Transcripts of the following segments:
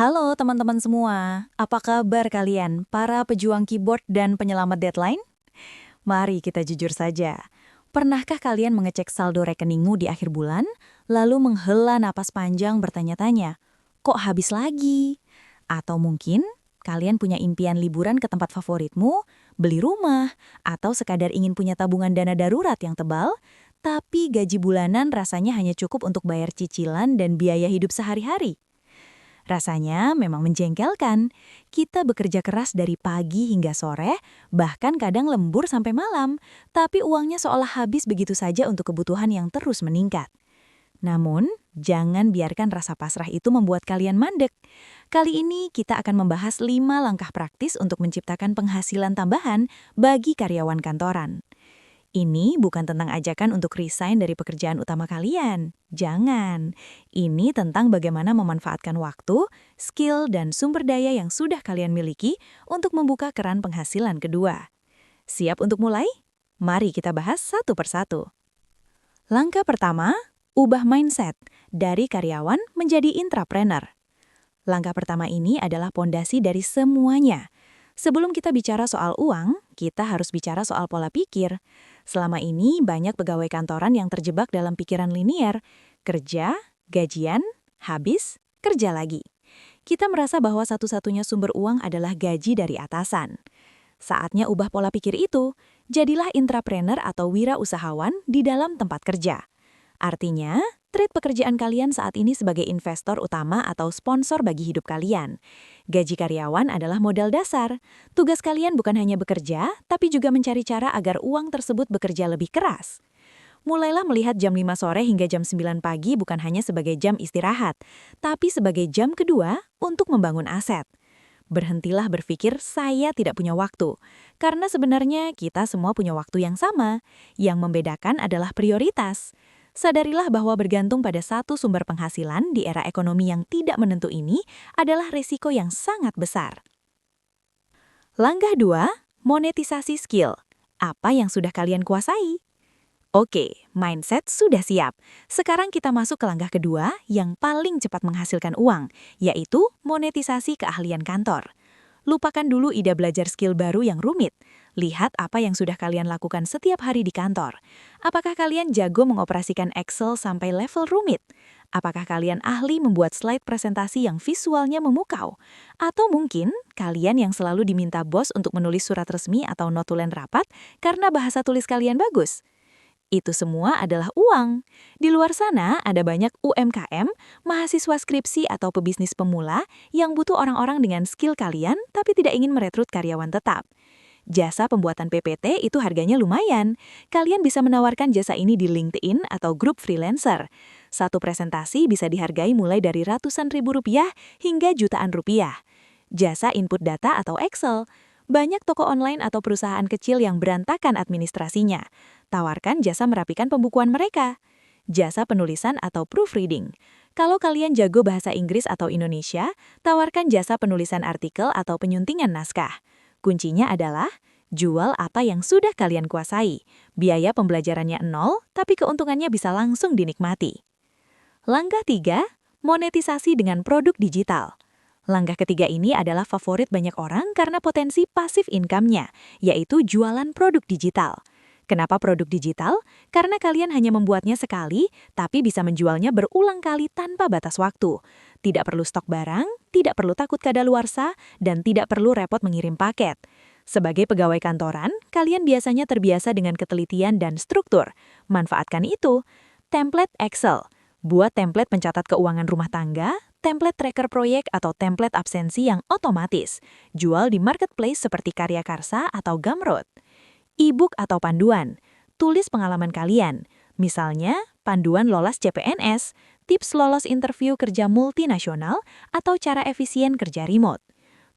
Halo teman-teman semua, apa kabar kalian, para pejuang keyboard dan penyelamat deadline? Mari kita jujur saja. Pernahkah kalian mengecek saldo rekeningmu di akhir bulan, lalu menghela napas panjang bertanya-tanya, kok habis lagi? Atau mungkin kalian punya impian liburan ke tempat favoritmu, beli rumah, atau sekadar ingin punya tabungan dana darurat yang tebal, tapi gaji bulanan rasanya hanya cukup untuk bayar cicilan dan biaya hidup sehari-hari. Rasanya memang menjengkelkan. Kita bekerja keras dari pagi hingga sore, bahkan kadang lembur sampai malam, tapi uangnya seolah habis begitu saja untuk kebutuhan yang terus meningkat. Namun, jangan biarkan rasa pasrah itu membuat kalian mandek. Kali ini kita akan membahas 5 langkah praktis untuk menciptakan penghasilan tambahan bagi karyawan kantoran. Ini bukan tentang ajakan untuk resign dari pekerjaan utama kalian. Jangan. Ini tentang bagaimana memanfaatkan waktu, skill, dan sumber daya yang sudah kalian miliki untuk membuka keran penghasilan kedua. Siap untuk mulai? Mari kita bahas satu persatu. Langkah pertama, ubah mindset dari karyawan menjadi intrapreneur. Langkah pertama ini adalah pondasi dari semuanya. Sebelum kita bicara soal uang, kita harus bicara soal pola pikir. Selama ini banyak pegawai kantoran yang terjebak dalam pikiran linier. Kerja, gajian, habis, kerja lagi. Kita merasa bahwa satu-satunya sumber uang adalah gaji dari atasan. Saatnya ubah pola pikir itu. Jadilah intrapreneur atau wirausahawan di dalam tempat kerja. Artinya, treat pekerjaan kalian saat ini sebagai investor utama atau sponsor bagi hidup kalian. Gaji karyawan adalah modal dasar. Tugas kalian bukan hanya bekerja, tapi juga mencari cara agar uang tersebut bekerja lebih keras. Mulailah melihat jam 5 sore hingga jam 9 pagi bukan hanya sebagai jam istirahat, tapi sebagai jam kedua untuk membangun aset. Berhentilah berpikir saya tidak punya waktu, karena sebenarnya kita semua punya waktu yang sama. Yang membedakan adalah prioritas. Sadarilah bahwa bergantung pada satu sumber penghasilan di era ekonomi yang tidak menentu ini adalah risiko yang sangat besar. Langkah 2, monetisasi skill. Apa yang sudah kalian kuasai? Oke, mindset sudah siap. Sekarang kita masuk ke langkah kedua yang paling cepat menghasilkan uang, yaitu monetisasi keahlian kantor. Lupakan dulu ide belajar skill baru yang rumit. Lihat apa yang sudah kalian lakukan setiap hari di kantor. Apakah kalian jago mengoperasikan Excel sampai level rumit? Apakah kalian ahli membuat slide presentasi yang visualnya memukau? Atau mungkin kalian yang selalu diminta bos untuk menulis surat resmi atau notulen rapat karena bahasa tulis kalian bagus? Itu semua adalah uang. Di luar sana ada banyak UMKM, mahasiswa skripsi atau pebisnis pemula yang butuh orang-orang dengan skill kalian tapi tidak ingin merekrut karyawan tetap. Jasa pembuatan PPT itu harganya lumayan. Kalian bisa menawarkan jasa ini di LinkedIn atau grup freelancer. Satu presentasi bisa dihargai mulai dari ratusan ribu rupiah hingga jutaan rupiah. Jasa input data atau Excel. Banyak toko online atau perusahaan kecil yang berantakan administrasinya. Tawarkan jasa merapikan pembukuan mereka. Jasa penulisan atau proofreading. Kalau kalian jago bahasa Inggris atau Indonesia, tawarkan jasa penulisan artikel atau penyuntingan naskah. Kuncinya adalah jual apa yang sudah kalian kuasai. Biaya pembelajarannya nol, tapi keuntungannya bisa langsung dinikmati. Langkah 3, monetisasi dengan produk digital. Langkah ketiga ini adalah favorit banyak orang karena potensi pasif income-nya, yaitu jualan produk digital. Kenapa produk digital? Karena kalian hanya membuatnya sekali, tapi bisa menjualnya berulang kali tanpa batas waktu. Tidak perlu stok barang, tidak perlu takut kadaluarsa, dan tidak perlu repot mengirim paket. Sebagai pegawai kantoran, kalian biasanya terbiasa dengan ketelitian dan struktur. Manfaatkan itu. Template Excel. Buat template pencatat keuangan rumah tangga, template tracker proyek atau template absensi yang otomatis. Jual di marketplace seperti Karya Karsa atau Gumroad. E-book atau panduan. Tulis pengalaman kalian. Misalnya, panduan lolos CPNS, tips lolos interview kerja multinasional, atau cara efisien kerja remote.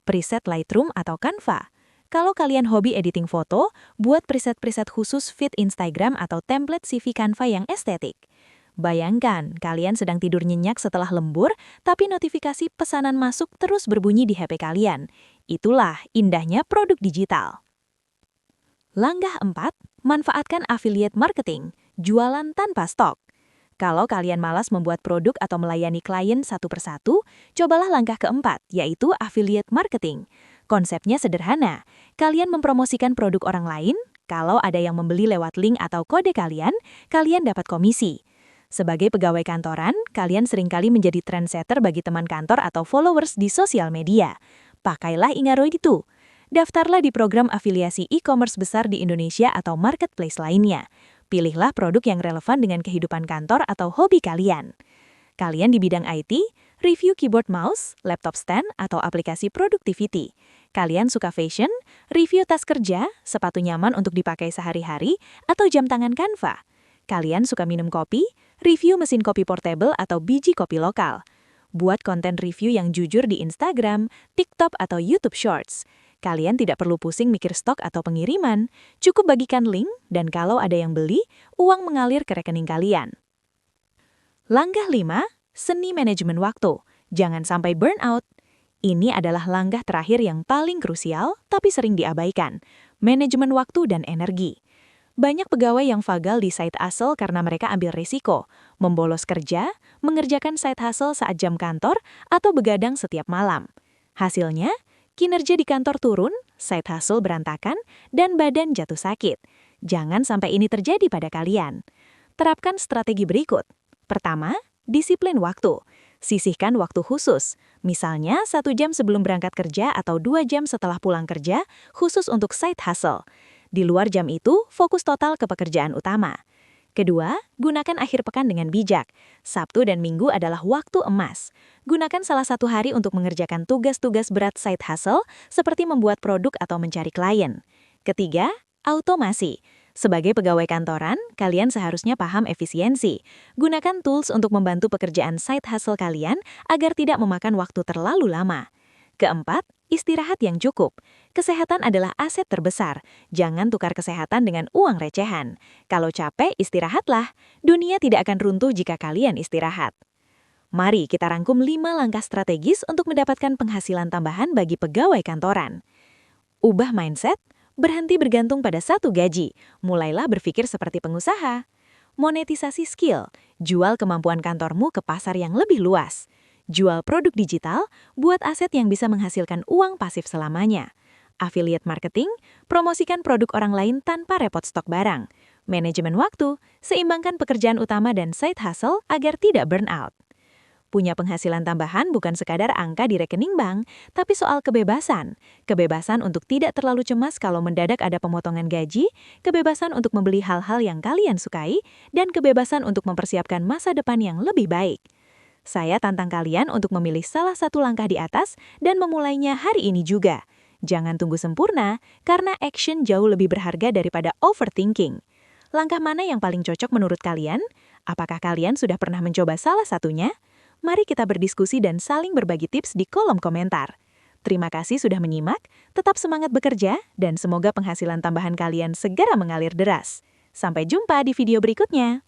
Preset Lightroom atau Canva. Kalau kalian hobi editing foto, buat preset-preset khusus feed Instagram atau template CV Canva yang estetik. Bayangkan, kalian sedang tidur nyenyak setelah lembur, tapi notifikasi pesanan masuk terus berbunyi di HP kalian. Itulah indahnya produk digital. Langkah 4, manfaatkan affiliate marketing, jualan tanpa stok. Kalau kalian malas membuat produk atau melayani klien satu persatu, cobalah langkah keempat, yaitu affiliate marketing. Konsepnya sederhana. Kalian mempromosikan produk orang lain, kalau ada yang membeli lewat link atau kode kalian dapat komisi. Sebagai pegawai kantoran, kalian seringkali menjadi trendsetter bagi teman kantor atau followers di sosial media. Pakailah Ingaroid itu. Daftarlah di program afiliasi e-commerce besar di Indonesia atau marketplace lainnya. Pilihlah produk yang relevan dengan kehidupan kantor atau hobi kalian. Kalian di bidang IT, review keyboard mouse, laptop stand, atau aplikasi productivity. Kalian suka fashion, review tas kerja, sepatu nyaman untuk dipakai sehari-hari, atau jam tangan Canva. Kalian suka minum kopi, review mesin kopi portable atau biji kopi lokal. Buat konten review yang jujur di Instagram, TikTok, atau YouTube Shorts. Kalian tidak perlu pusing mikir stok atau pengiriman, cukup bagikan link, dan kalau ada yang beli, uang mengalir ke rekening kalian. Langkah 5, seni manajemen waktu. Jangan sampai burnout. Ini adalah langkah terakhir yang paling krusial, tapi sering diabaikan. Manajemen waktu dan energi. Banyak pegawai yang fagal di side hustle karena mereka ambil risiko, membolos kerja, mengerjakan side hustle saat jam kantor, atau begadang setiap malam. Hasilnya, kinerja di kantor turun, side hustle berantakan, dan badan jatuh sakit. Jangan sampai ini terjadi pada kalian. Terapkan strategi berikut. Pertama, disiplin waktu. Sisihkan waktu khusus. Misalnya 1 jam sebelum berangkat kerja atau 2 jam setelah pulang kerja, khusus untuk side hustle. Di luar jam itu, fokus total ke pekerjaan utama. Kedua, gunakan akhir pekan dengan bijak. Sabtu dan Minggu adalah waktu emas. Gunakan salah satu hari untuk mengerjakan tugas-tugas berat side hustle, seperti membuat produk atau mencari klien. Ketiga, automasi. Sebagai pegawai kantoran, kalian seharusnya paham efisiensi. Gunakan tools untuk membantu pekerjaan side hustle kalian agar tidak memakan waktu terlalu lama. Keempat, istirahat yang cukup. Kesehatan adalah aset terbesar. Jangan tukar kesehatan dengan uang recehan. Kalau capek, istirahatlah. Dunia tidak akan runtuh jika kalian istirahat. Mari kita rangkum 5 langkah strategis untuk mendapatkan penghasilan tambahan bagi pegawai kantoran. Ubah mindset, berhenti bergantung pada satu gaji. Mulailah berpikir seperti pengusaha. Monetisasi skill, jual kemampuan kantormu ke pasar yang lebih luas. Jual produk digital, buat aset yang bisa menghasilkan uang pasif selamanya. Affiliate marketing, promosikan produk orang lain tanpa repot stok barang. Manajemen waktu, seimbangkan pekerjaan utama dan side hustle agar tidak burnout. Punya penghasilan tambahan bukan sekadar angka di rekening bank, tapi soal kebebasan. Kebebasan untuk tidak terlalu cemas kalau mendadak ada pemotongan gaji, kebebasan untuk membeli hal-hal yang kalian sukai, dan kebebasan untuk mempersiapkan masa depan yang lebih baik. Saya tantang kalian untuk memilih salah satu langkah di atas dan memulainya hari ini juga. Jangan tunggu sempurna, karena action jauh lebih berharga daripada overthinking. Langkah mana yang paling cocok menurut kalian? Apakah kalian sudah pernah mencoba salah satunya? Mari kita berdiskusi dan saling berbagi tips di kolom komentar. Terima kasih sudah menyimak, tetap semangat bekerja, dan semoga penghasilan tambahan kalian segera mengalir deras. Sampai jumpa di video berikutnya.